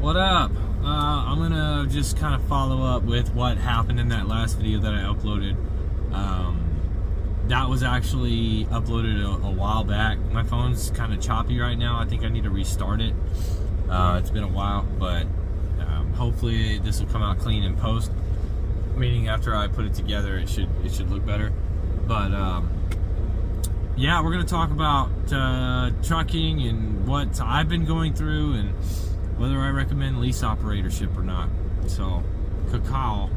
What up? I'm gonna just kind of follow up with what happened in that last video that I uploaded. That was actually uploaded a while back. My phone's kind of choppy right now. I think I need to restart it. It's been a while, but hopefully this will come out clean in post. Meaning after I put it together, it should look better. But yeah, we're gonna talk about trucking and what I've been going through and whether I recommend lease operatorship or not. So, cacao.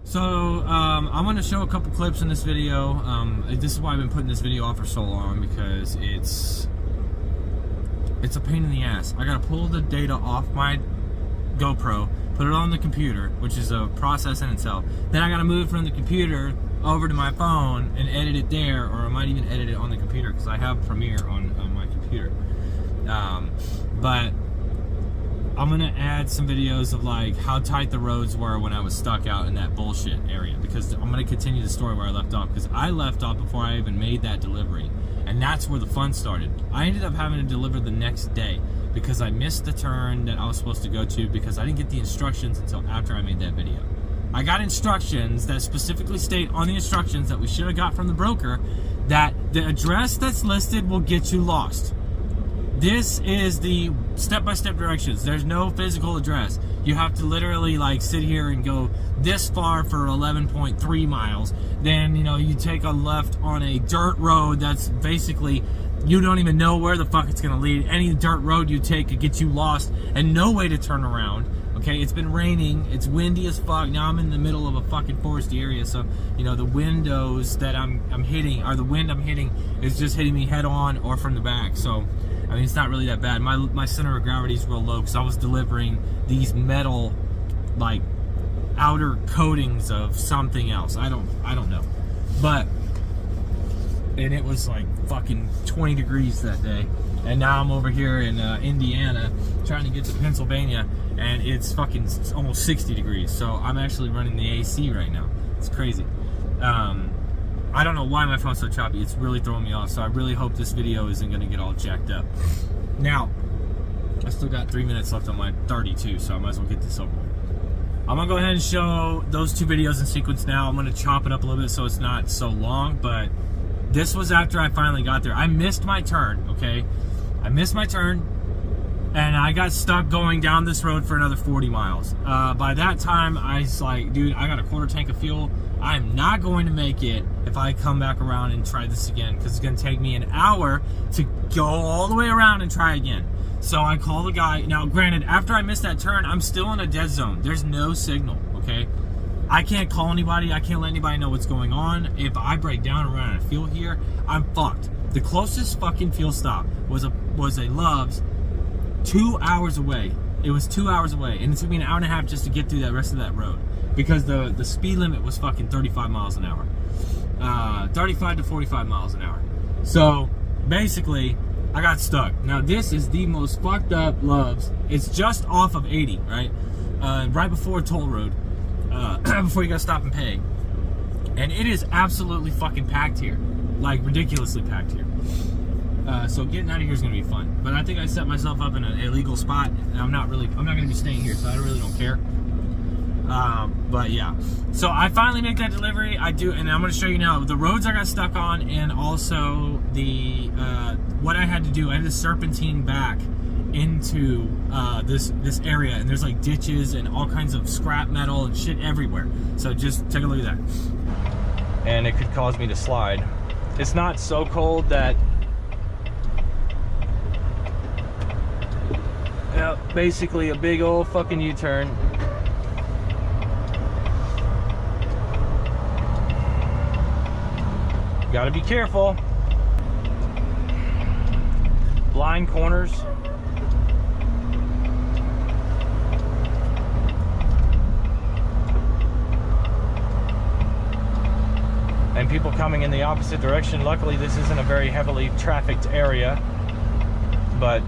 So, I'm going to show a couple clips in this video. This is why I've been putting this video off for so long, because it's a pain in the ass. I got to pull the data off my GoPro, put it on the computer, which is a process in itself. Then I got to move from the computer over to my phone and edit it there, or I might even edit it on the computer because I have Premiere on my computer. But I'm gonna add some videos of like how tight the roads were when I was stuck out in that bullshit area, because I'm gonna continue the story where I left off, because I left off before I even made that delivery, and that's where the fun started. I ended up having to deliver the next day because I missed the turn that I was supposed to go to because I didn't get the instructions until after I made that video. I got instructions that specifically state on the instructions that we should have got from the broker that the address that's listed will get you lost. This is the step-by-step directions. There's no physical address. You have to literally like sit here and go this far for 11.3 miles. Then, you know, you take a left on a dirt road that's basically, you don't even know where the fuck it's gonna lead. Any dirt road you take could get you lost and no way to turn around. Okay, it's been raining, it's windy as fuck. Now I'm in the middle of a fucking foresty area, so you know the windows that I'm hitting, or the wind I'm hitting, is just hitting me head on or from the back. So I mean, it's not really that bad. My center of gravity is real low because I was delivering these metal, like, outer coatings of something else. I don't know, but and it was like fucking 20 degrees that day, and now I'm over here in Indiana trying to get to Pennsylvania, and it's fucking almost 60 degrees. So I'm actually running the AC right now. It's crazy. I don't know why my phone's so choppy. It's really throwing me off. So I really hope this video isn't going to get all jacked up. Now, I still got 3 minutes left on my 32, so I might as well get this over with. I'm going to go ahead and show those two videos in sequence now. I'm going to chop it up a little bit so it's not so long, but this was after I finally got there. I missed my turn, okay? I missed my turn, and I got stuck going down this road for another 40 miles. By that time, I was like, dude, I got a quarter tank of fuel. I'm not going to make it if I come back around and try this again, because it's going to take me an hour to go all the way around and try again. So I call the guy. Now, granted, after I missed that turn, I'm still in a dead zone. There's no signal, okay? I can't call anybody. I can't let anybody know what's going on. If I break down and run out of fuel here, I'm fucked. The closest fucking fuel stop was a Love's 2 hours away. It was 2 hours away, and it took me an hour and a half just to get through that rest of that road, because the speed limit was fucking 35 miles an hour. 35 to 45 miles an hour. So basically, I got stuck. Now this is the most fucked up Love's. It's just off of 80, right? Right before toll road, before you gotta stop and pay. And it is absolutely fucking packed here, like ridiculously packed here. So getting out of here is gonna be fun. But I think I set myself up in an illegal spot, and I'm not gonna be staying here, so I really don't care. But yeah, so I finally make that delivery. I do, and I'm going to show you now the roads I got stuck on, and also the what I had to do. I had to serpentine back into this area, and there's like ditches and all kinds of scrap metal and shit everywhere. So just take a look at that, and it could cause me to slide. It's not so cold that, yeah, basically a big old fucking U-turn. Gotta be careful. Blind corners. And people coming in the opposite direction. Luckily, this isn't a very heavily trafficked area, but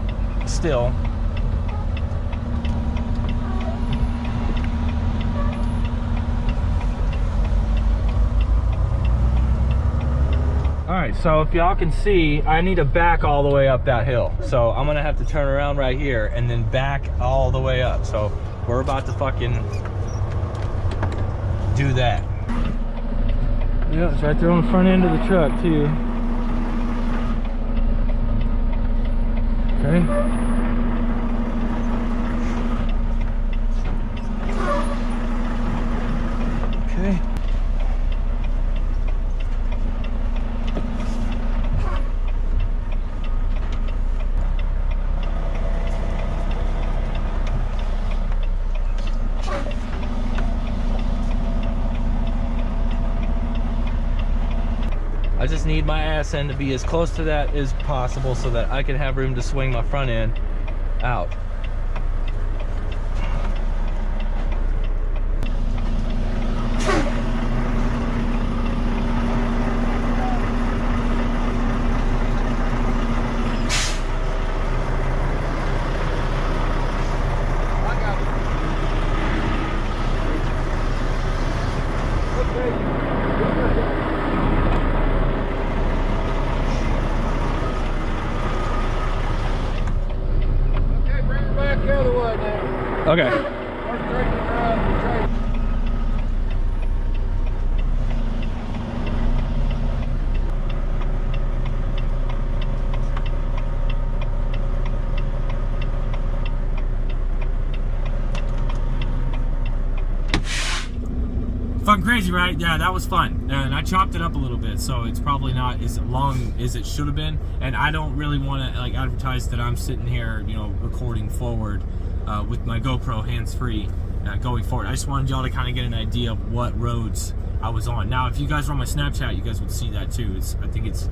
still. Alright, so if y'all can see, I need to back all the way up that hill. So I'm gonna have to turn around right here and then back all the way up. So we're about to fucking do that. Yeah, it's right there on the front end of the truck too. Okay. Okay. I just need my ass end to be as close to that as possible so that I can have room to swing my front end out. Okay. Fucking crazy, right? Yeah, that was fun. And I chopped it up a little bit, so it's probably not as long as it should have been. And I don't really want to like advertise that I'm sitting here, you know, recording forward with my GoPro hands-free going forward. I just wanted y'all to kind of get an idea of what roads I was on. Now, if you guys were on my Snapchat, you guys would see that too. I think it's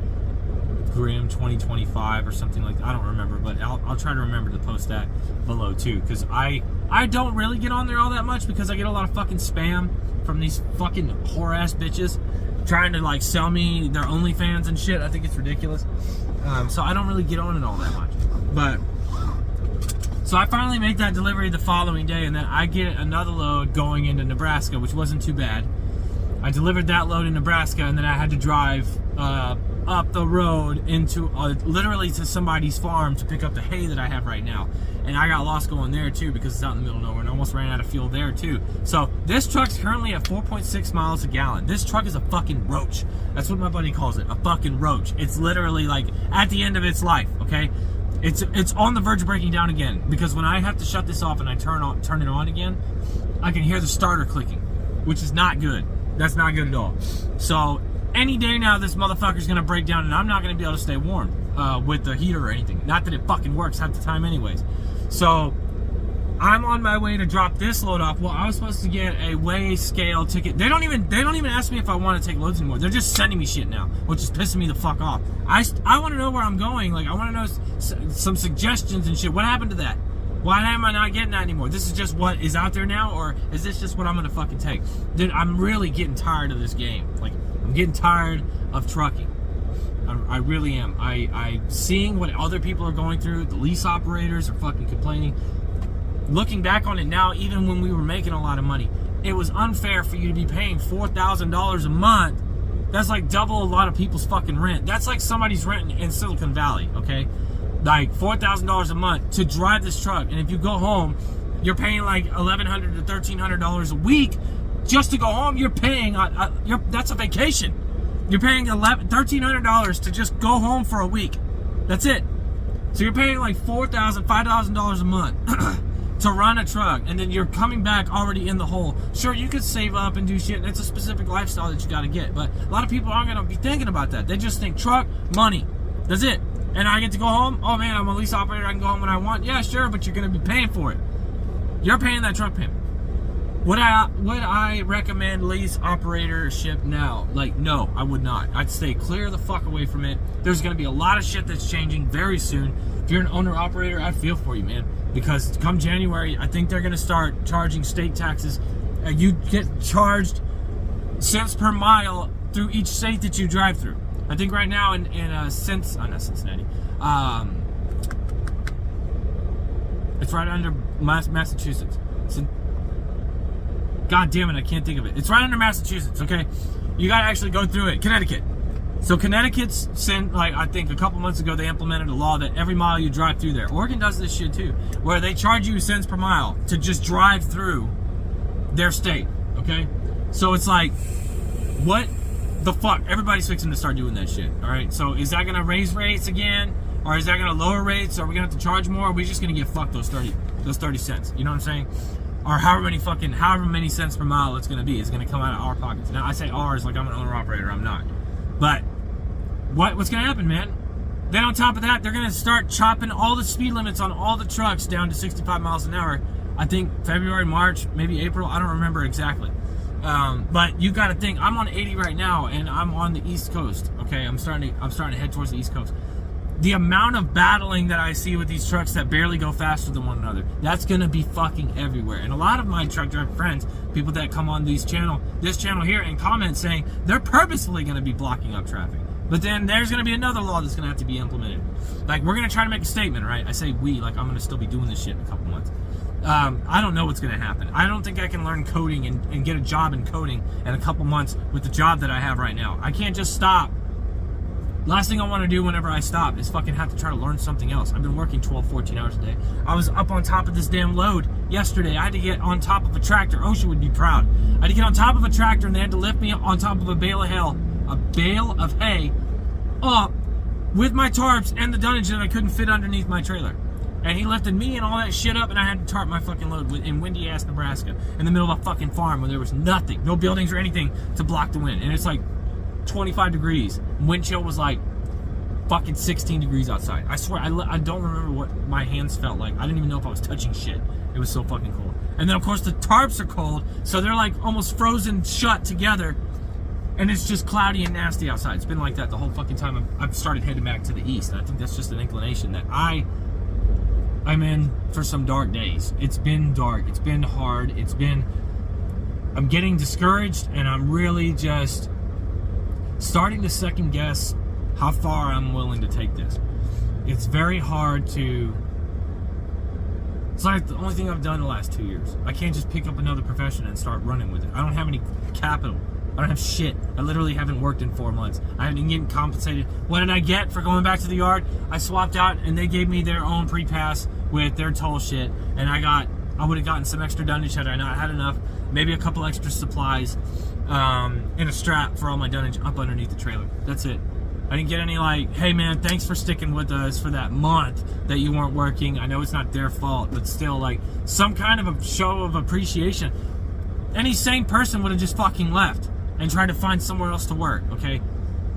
Grim 2025 or something like that. I don't remember, but I'll try to remember to post that below too, because I don't really get on there all that much because I get a lot of fucking spam from these fucking whore-ass bitches trying to like sell me their OnlyFans and shit. I think it's ridiculous. So I don't really get on it all that much. But so I finally make that delivery the following day, and then I get another load going into Nebraska, which wasn't too bad. I delivered that load in Nebraska, and then I had to drive up the road into literally to somebody's farm to pick up the hay that I have right now. And I got lost going there too because it's out in the middle of nowhere, and almost ran out of fuel there too. So this truck's currently at 4.6 miles a gallon. This truck is a fucking roach. That's what my buddy calls it, a fucking roach. It's literally like at the end of its life, okay? It's on the verge of breaking down again, because when I have to shut this off and I turn it on again, I can hear the starter clicking, which is not good. That's not good at all. So any day now, this motherfucker's gonna break down, and I'm not gonna be able to stay warm with the heater or anything. Not that it fucking works half the time anyways. So I'm on my way to drop this load off. Well, I was supposed to get a weigh scale ticket. They don't even ask me if I want to take loads anymore. They're just sending me shit now, which is pissing me the fuck off. I want to know where I'm going. Like, I want to know some suggestions and shit. What happened to that? Why am I not getting that anymore? This is just what is out there now, or is this just what I'm gonna fucking take? Dude, I'm really getting tired of this game. Like, I'm getting tired of trucking. I really am. I seeing what other people are going through. The lease operators are fucking complaining. Looking back on it now, even when we were making a lot of money, it was unfair for you to be paying $4,000 a month. That's like double a lot of people's fucking rent. That's like somebody's rent in Silicon Valley, okay? Like $4,000 a month to drive this truck. And if you go home, you're paying like $1,100 to $1,300 a week just to go home. You're paying, that's a vacation. You're paying $1,300 to just go home for a week. That's it. So you're paying like $4,000, $5,000 a month to run a truck, and then you're coming back already in the hole. Sure, you could save up and do shit. It's a specific lifestyle that you got to get, but a lot of people aren't going to be thinking about that. They just think truck, money. That's it. And I get to go home. Oh man, I'm a lease operator. I can go home when I want. Yeah, sure, but you're going to be paying for it. You're paying that truck payment. Would I recommend lease operatorship now? Like, no, I would not. I'd stay clear the fuck away from it. There's going to be a lot of shit that's changing very soon. If you're an owner-operator, I feel for you, man. Because come January, I think they're going to start charging state taxes. You get charged cents per mile through each state that you drive through. I think right now not Cincinnati. It's right under Massachusetts. God damn it, I can't think of it. It's right under Massachusetts, okay? You gotta actually go through it. Connecticut. So Connecticut's sent, like, I think a couple months ago, they implemented a law that every mile you drive through there. Oregon does this shit too, where they charge you cents per mile to just drive through their state, okay? So it's like, what the fuck? Everybody's fixing to start doing that shit, all right? So is that gonna raise rates again? Or is that gonna lower rates? Are we gonna have to charge more? Or are we just gonna get fucked those 30 cents? You know what I'm saying? Or however many cents per mile it's gonna be. It's gonna come out of our pockets. Now I say ours like I'm an owner operator, I'm not. But what's gonna happen, man? Then on top of that, they're gonna start chopping all the speed limits on all the trucks down to 65 miles an hour. I think February, March, maybe April, I don't remember exactly. But you gotta think, I'm on 80 right now and I'm on the East Coast, okay? I'm starting to head towards the East Coast. The amount of battling that I see with these trucks that barely go faster than one another, that's gonna be fucking everywhere. And a lot of my truck driver friends, people that come on this channel here and comment saying they're purposefully gonna be blocking up traffic. But then there's gonna be another law that's gonna have to be implemented. Like, we're gonna try to make a statement, right? I say we, like I'm gonna still be doing this shit in a couple months. I don't know what's gonna happen. I don't think I can learn coding and get a job in coding in a couple months with the job that I have right now. I can't just stop. Last thing I want to do whenever I stop is fucking have to try to learn something else. I've been working 12, 14 hours a day. I was up on top of this damn load yesterday. I had to get on top of a tractor. OSHA would be proud. I had to get on top of a tractor and they had to lift me on top of a bale of hay up with my tarps and the dunnage that I couldn't fit underneath my trailer. And he lifted me and all that shit up and I had to tarp my fucking load in windy ass Nebraska in the middle of a fucking farm where there was nothing, no buildings or anything to block the wind. And it's like 25 degrees. Wind chill was like fucking 16 degrees outside. I swear, I don't remember what my hands felt like. I didn't even know if I was touching shit. It was so fucking cold. And then of course the tarps are cold, so they're like almost frozen shut together. And it's just cloudy and nasty outside. It's been like that the whole fucking time I've started heading back to the east. And I think that's just an inclination that I'm in for some dark days. It's been dark. It's been hard. I'm getting discouraged and I'm really just starting to second guess how far I'm willing to take this. It's very hard to... It's like the only thing I've done the last 2 years. I can't just pick up another profession and start running with it. I don't have any capital. I don't have shit. I literally haven't worked in 4 months. I haven't getting compensated. What did I get for going back to the yard? I swapped out and they gave me their own pre-pass with their toll shit. And I would have gotten some extra dunnage had I not had enough. Maybe a couple extra supplies. And a strap for all my dunnage up underneath the trailer. That's it. I didn't get any like, hey man, thanks for sticking with us for that month that you weren't working. I know it's not their fault, but still, like, some kind of a show of appreciation. Any sane person would have just fucking left and tried to find somewhere else to work, okay?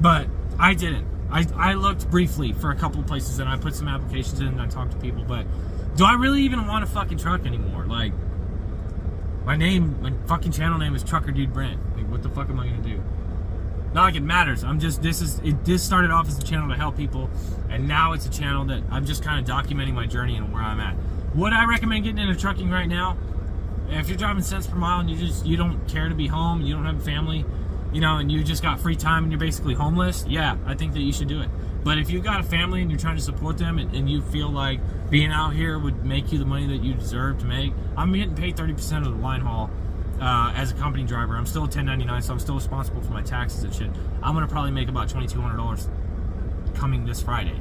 But I didn't. I looked briefly for a couple of places and I put some applications in and I talked to people, but do I really even want a fucking truck anymore? Like, my fucking channel name is Trucker Dude Brent. Like, what the fuck am I gonna do? Not like it matters. This started off as a channel to help people, and now it's a channel that I'm just kind of documenting my journey and where I'm at. Would I recommend getting into trucking right now? If you're driving cents per mile and you don't care to be home, you don't have a family, you know, and you just got free time and you're basically homeless, yeah, I think that you should do it. But if you've got a family and you're trying to support them and you feel like being out here would make you the money that you deserve to make, I'm getting paid 30% of the line haul as a company driver. I'm still a 1099, so I'm still responsible for my taxes and shit. I'm going to probably make about $2,200 coming this Friday.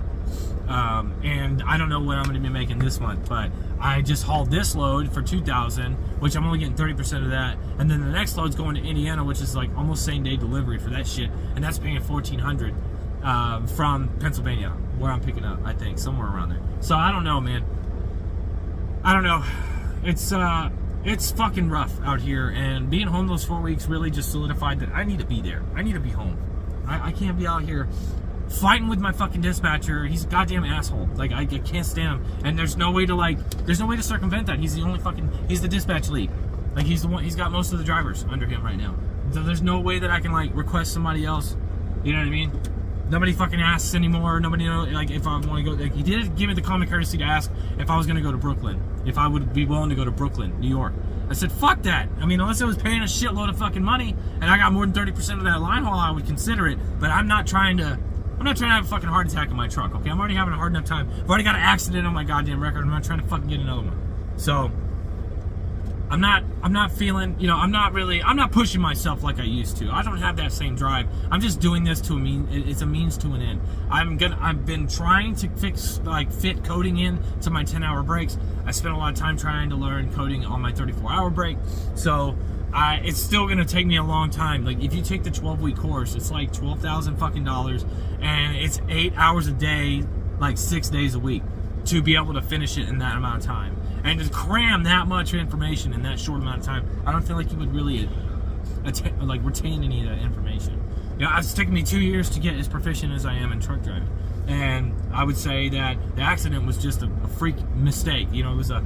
And I don't know what I'm going to be making this month, but I just hauled this load for $2,000, which I'm only getting 30% of that. And then the next load's going to Indiana, which is like almost same day delivery for that shit. And that's paying $1,400. From Pennsylvania, where I'm picking up, I think, somewhere around there. So I don't know, man. I don't know. It's fucking rough out here, and being home those 4 weeks really just solidified that I need to be there. I need to be home. I can't be out here fighting with my fucking dispatcher. He's a goddamn asshole. Like, I can't stand him, and there's no way to circumvent that. He's the dispatch lead. Like, he's got most of the drivers under him right now. So there's no way that I can, like, request somebody else. You know what I mean? Nobody fucking asks anymore. Nobody knows, like, if I want to go. Like, he did give me the common courtesy to ask if I was going to go to Brooklyn, if I would be willing to go to Brooklyn, New York. I said, fuck that. I mean, unless I was paying a shitload of fucking money and I got more than 30% of that line haul, I would consider it. But I'm not trying to have a fucking heart attack in my truck, okay? I'm already having a hard enough time. I've already got an accident on my goddamn record. I'm not trying to fucking get another one. So, I'm not feeling, you know, I'm not pushing myself like I used to. I don't have that same drive. I'm just doing this to it's a means to an end. I've been trying to fit coding in to my 10-hour breaks. I spent a lot of time trying to learn coding on my 34-hour break. So it's still gonna take me a long time. Like, if you take the 12-week course, it's like $12,000 fucking dollars, and it's 8 hours a day, like 6 days a week, to be able to finish it in that amount of time. And to cram that much information in that short amount of time, I don't feel like you would really retain any of that information. You know, it's taken me 2 years to get as proficient as I am in truck driving. And I would say that the accident was just a freak mistake. You know, it was a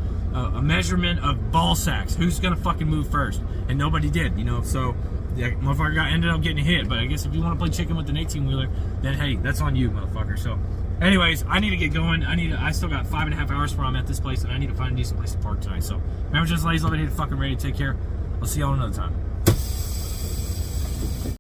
measurement of ball sacks. Who's gonna fucking move first? And nobody did, you know, so the motherfucker ended up getting hit. But I guess if you want to play chicken with an 18-wheeler, then hey, that's on you, motherfucker. So anyways, I need to get going. I still got 5.5 hours before I'm at this place, and I need to find a decent place to park tonight. So remember, just ladies, let me hit fucking ready. Take care. I'll see y'all another time.